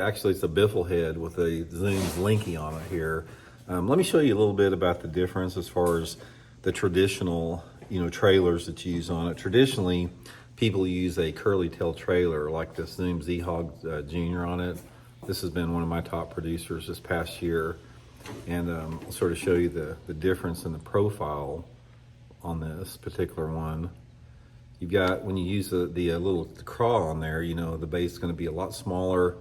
Actually, it's a biffle head with a Zoom's Linky on it here. Let me show you a little bit about the difference as far as the traditional, trailers that you use on it. Traditionally, people use a curly tail trailer like this Zoom Z-Hog Junior on it. This has been one of my top producers this past year, and I'll sort of show you the difference in the profile on this particular one. You've got, when you use the little craw on there, the base is going to be a lot smaller.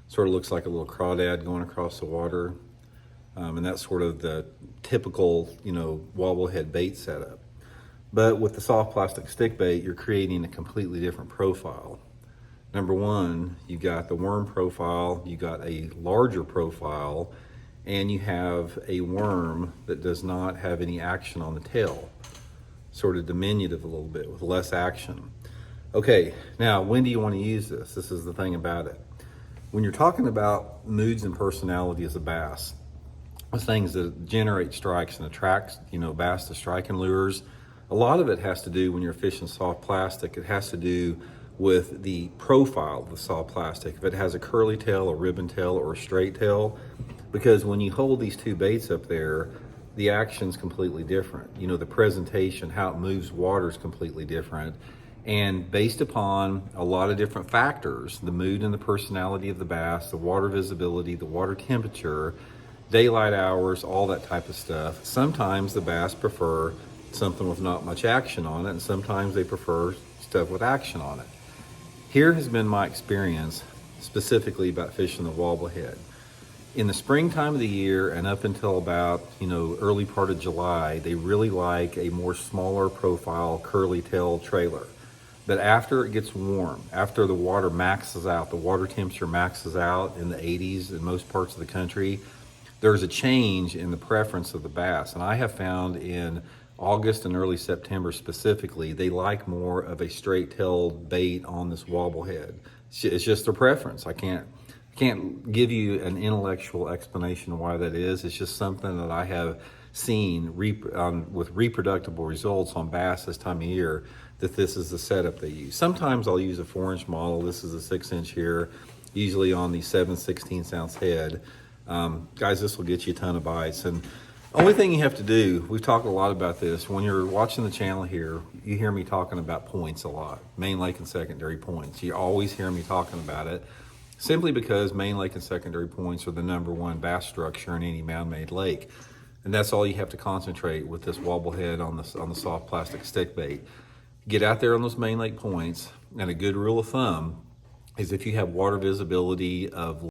Sort of looks like a little crawdad going across the water. And that's sort of the typical, wobble head bait setup. But with the soft plastic stick bait, you're creating a completely different profile. Number one, you've got the worm profile, you got a larger profile, and you have a worm that does not have any action on the tail. Sort of diminutive a little bit with less action. Okay, now when do you want to use this? This is the thing about it. When you're talking about moods and personality as a bass, the things that generate strikes and attract, bass to striking lures, a lot of it has to do when you're fishing soft plastic. It has to do with the profile of the soft plastic. If it has a curly tail, a ribbon tail, or a straight tail, because when you hold these two baits up there, the action's completely different. The presentation, how it moves water is completely different. And based upon a lot of different factors, the mood and the personality of the bass, the water visibility, the water temperature, daylight hours, all that type of stuff, sometimes the bass prefer something with not much action on it, and sometimes they prefer stuff with action on it. Here has been my experience specifically about fishing the wobblehead. In the springtime of the year and up until about, early part of July, they really like a more smaller profile curly tail trailer. But after it gets warm, after the water maxes out, the water temperature maxes out in the 80s in most parts of the country, there's a change in the preference of the bass. And I have found in August and early September specifically, they like more of a straight-tailed bait on this wobblehead. It's just their preference. I can't give you an intellectual explanation of why that is. It's just something that I have seen with reproducible results on bass this time of year, that this is the setup they use. Sometimes I'll use a 4-inch model. This is a 6-inch here, usually on the 7/16 ounce head. Guys, this will get you a ton of bites. And only thing you have to do, we've talked a lot about this, when you're watching the channel here, you hear me talking about points a lot, main lake and secondary points. You always hear me talking about it, simply because main lake and secondary points are the #1 bass structure in any man-made lake. And that's all you have to concentrate with this wobblehead on the soft plastic stick bait. Get out there on those main lake points, and a good rule of thumb is if you have water visibility of